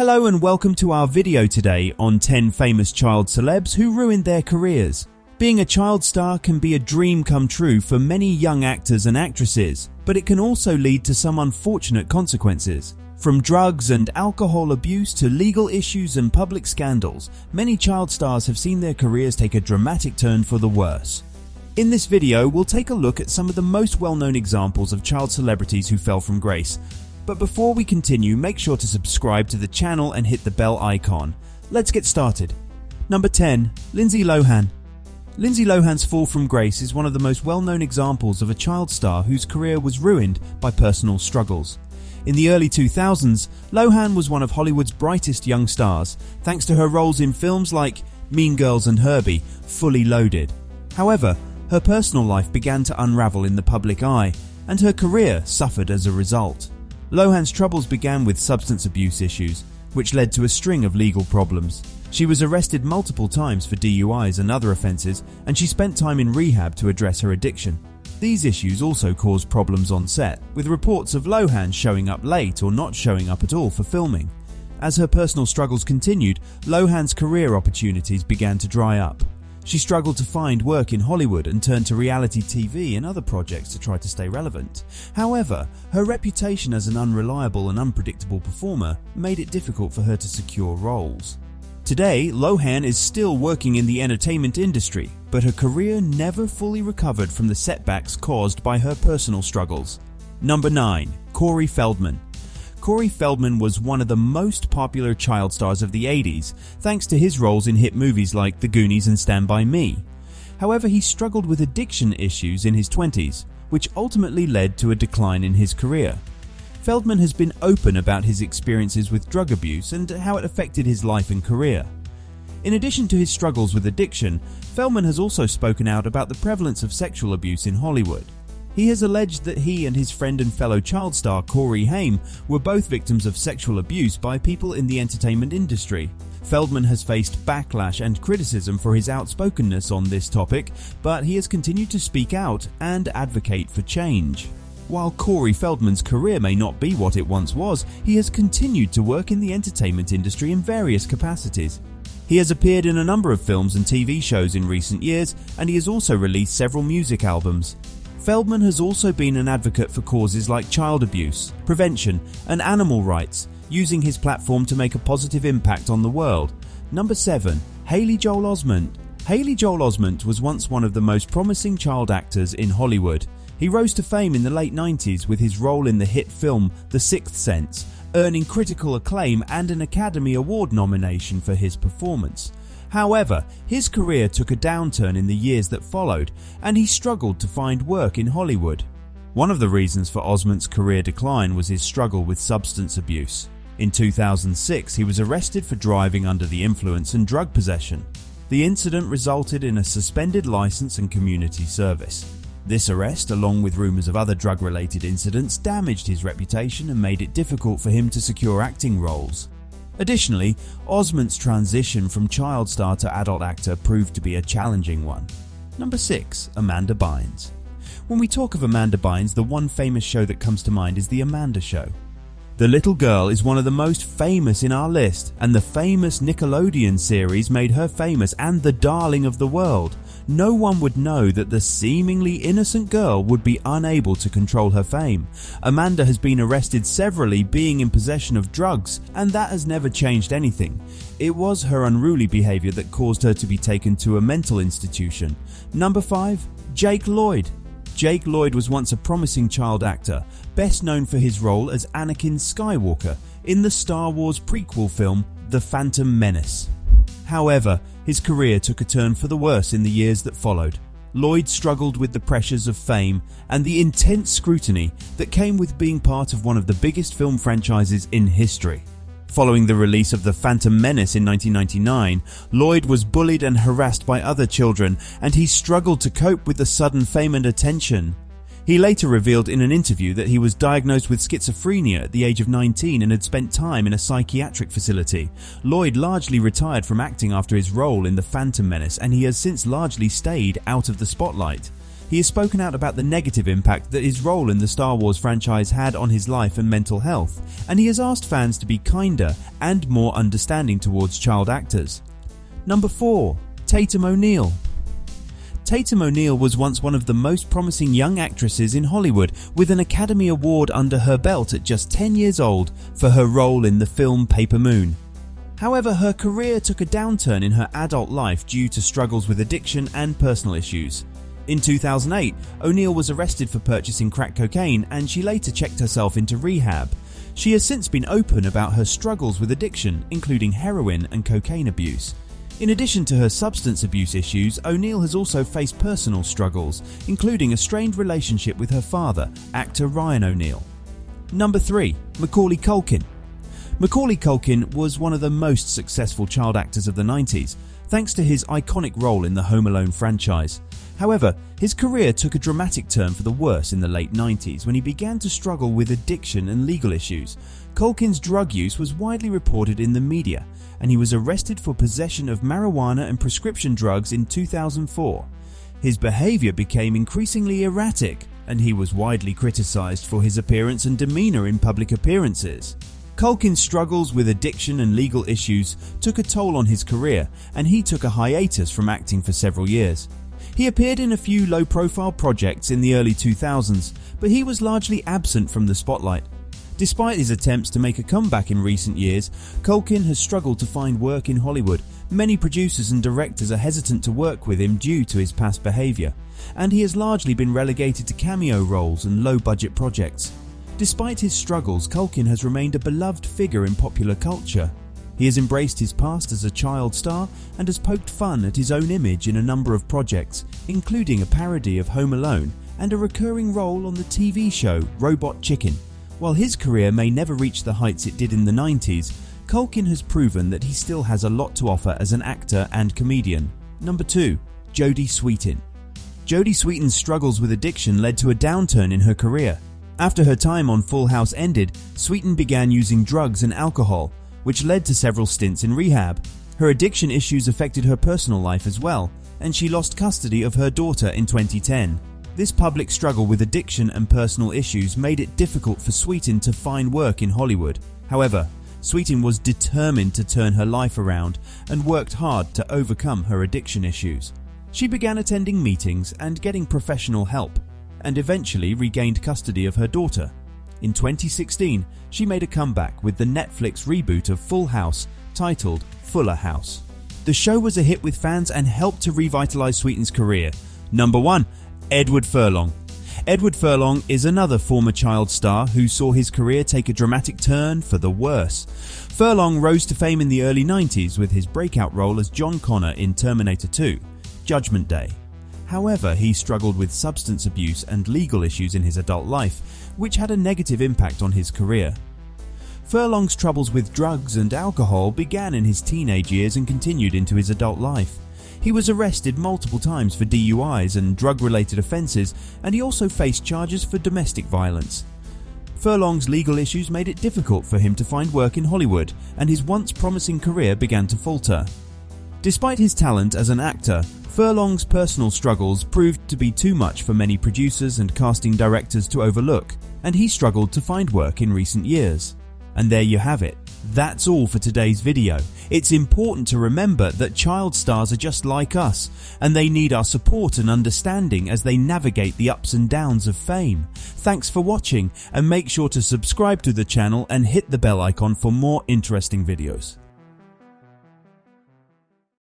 Hello and welcome to our video today on 10 famous child celebs who ruined their careers. Being a child star can be a dream come true for many young actors and actresses, but it can also lead to some unfortunate consequences. From drugs and alcohol abuse to legal issues and public scandals, many child stars have seen their careers take a dramatic turn for the worse. In this video, we'll take a look at some of the most well-known examples of child celebrities who fell from grace. But before we continue, make sure to subscribe to the channel and hit the bell icon. Let's get started. Number 10. Lindsay Lohan. Lindsay Lohan's fall from grace is one of the most well-known examples of a child star whose career was ruined by personal struggles. In the early 2000s, Lohan was one of Hollywood's brightest young stars, thanks to her roles in films like Mean Girls and Herbie, Fully Loaded. However, her personal life began to unravel in the public eye, and her career suffered as a result. Lohan's troubles began with substance abuse issues, which led to a string of legal problems. She was arrested multiple times for DUIs and other offences, and she spent time in rehab to address her addiction. These issues also caused problems on set, with reports of Lohan showing up late or not showing up at all for filming. As her personal struggles continued, Lohan's career opportunities began to dry up. She struggled to find work in Hollywood and turned to reality TV and other projects to try to stay relevant. However, her reputation as an unreliable and unpredictable performer made it difficult for her to secure roles. Today, Lohan is still working in the entertainment industry, but her career never fully recovered from the setbacks caused by her personal struggles. Number 9. Corey Feldman. Corey Feldman was one of the most popular child stars of the 80s, thanks to his roles in hit movies like The Goonies and Stand By Me. However, he struggled with addiction issues in his 20s, which ultimately led to a decline in his career. Feldman has been open about his experiences with drug abuse and how it affected his life and career. In addition to his struggles with addiction, Feldman has also spoken out about the prevalence of sexual abuse in Hollywood. He has alleged that he and his friend and fellow child star Corey Haim were both victims of sexual abuse by people in the entertainment industry. Feldman has faced backlash and criticism for his outspokenness on this topic, but he has continued to speak out and advocate for change. While Corey Feldman's career may not be what it once was, he has continued to work in the entertainment industry in various capacities. He has appeared in a number of films and TV shows in recent years, and he has also released several music albums. Feldman has also been an advocate for causes like child abuse, prevention, and animal rights, using his platform to make a positive impact on the world. Number 7. Hayley Joel Osment. Hayley Joel Osment was once one of the most promising child actors in Hollywood. He rose to fame in the late 90s with his role in the hit film The Sixth Sense, earning critical acclaim and an Academy Award nomination for his performance. However, his career took a downturn in the years that followed, and he struggled to find work in Hollywood. One of the reasons for Osment's career decline was his struggle with substance abuse. In 2006, he was arrested for driving under the influence and drug possession. The incident resulted in a suspended license and community service. This arrest, along with rumors of other drug-related incidents, damaged his reputation and made it difficult for him to secure acting roles. Additionally, Osment's transition from child star to adult actor proved to be a challenging one. Number 6. Amanda Bynes. When we talk of Amanda Bynes, the one famous show that comes to mind is The Amanda Show. The little girl is one of the most famous in our list, and the famous Nickelodeon series made her famous and the darling of the world. No one would know that the seemingly innocent girl would be unable to control her fame. Amanda has been arrested severally being in possession of drugs, and that has never changed anything. It was her unruly behaviour that caused her to be taken to a mental institution. Number 5. Jake Lloyd. Jake Lloyd was once a promising child actor, best known for his role as Anakin Skywalker in the Star Wars prequel film The Phantom Menace. However, his career took a turn for the worse in the years that followed. Lloyd struggled with the pressures of fame and the intense scrutiny that came with being part of one of the biggest film franchises in history. Following the release of The Phantom Menace in 1999, Lloyd was bullied and harassed by other children, and he struggled to cope with the sudden fame and attention. He later revealed in an interview that he was diagnosed with schizophrenia at the age of 19 and had spent time in a psychiatric facility. Lloyd largely retired from acting after his role in The Phantom Menace, and he has since largely stayed out of the spotlight. He has spoken out about the negative impact that his role in the Star Wars franchise had on his life and mental health, and he has asked fans to be kinder and more understanding towards child actors. Number 4. Tatum ONeill. Tatum ONeill was once one of the most promising young actresses in Hollywood, with an Academy Award under her belt at just 10 years old for her role in the film Paper Moon. However, her career took a downturn in her adult life due to struggles with addiction and personal issues. In 2008, ONeill was arrested for purchasing crack cocaine, and she later checked herself into rehab. She has since been open about her struggles with addiction, including heroin and cocaine abuse. In addition to her substance abuse issues, ONeill has also faced personal struggles, including a strained relationship with her father, actor Ryan O'Neal. Number 3. Macaulay Culkin. Macaulay Culkin was one of the most successful child actors of the 90s, thanks to his iconic role in the Home Alone franchise. However, his career took a dramatic turn for the worse in the late 90s when he began to struggle with addiction and legal issues. Culkin's drug use was widely reported in the media, and he was arrested for possession of marijuana and prescription drugs in 2004. His behavior became increasingly erratic, and he was widely criticized for his appearance and demeanor in public appearances. Culkin's struggles with addiction and legal issues took a toll on his career, and he took a hiatus from acting for several years. He appeared in a few low-profile projects in the early 2000s, but he was largely absent from the spotlight. Despite his attempts to make a comeback in recent years, Culkin has struggled to find work in Hollywood. Many producers and directors are hesitant to work with him due to his past behavior, and he has largely been relegated to cameo roles and low-budget projects. Despite his struggles, Culkin has remained a beloved figure in popular culture. He has embraced his past as a child star and has poked fun at his own image in a number of projects, including a parody of Home Alone and a recurring role on the TV show Robot Chicken. While his career may never reach the heights it did in the 90s, Culkin has proven that he still has a lot to offer as an actor and comedian. Number 2. Jodie Sweetin. Jodie Sweetin's struggles with addiction led to a downturn in her career. After her time on Full House ended, Sweetin began using drugs and alcohol, which led to several stints in rehab. Her addiction issues affected her personal life as well, and she lost custody of her daughter in 2010. This public struggle with addiction and personal issues made it difficult for Sweetin to find work in Hollywood. However, Sweetin was determined to turn her life around and worked hard to overcome her addiction issues. She began attending meetings and getting professional help, and eventually regained custody of her daughter. In 2016, she made a comeback with the Netflix reboot of Full House titled Fuller House. The show was a hit with fans and helped to revitalize Sweetin's career. Number 1. Edward Furlong. Edward Furlong is another former child star who saw his career take a dramatic turn for the worse. Furlong rose to fame in the early 90s with his breakout role as John Connor in Terminator 2: Judgment Day. However, he struggled with substance abuse and legal issues in his adult life, which had a negative impact on his career. Furlong's troubles with drugs and alcohol began in his teenage years and continued into his adult life. He was arrested multiple times for DUIs and drug-related offences, and he also faced charges for domestic violence. Furlong's legal issues made it difficult for him to find work in Hollywood, and his once promising career began to falter. Despite his talent as an actor, Furlong's personal struggles proved to be too much for many producers and casting directors to overlook, and he struggled to find work in recent years. And there you have it. That's all for today's video. It's important to remember that child stars are just like us, and they need our support and understanding as they navigate the ups and downs of fame. Thanks for watching, and make sure to subscribe to the channel and hit the bell icon for more interesting videos.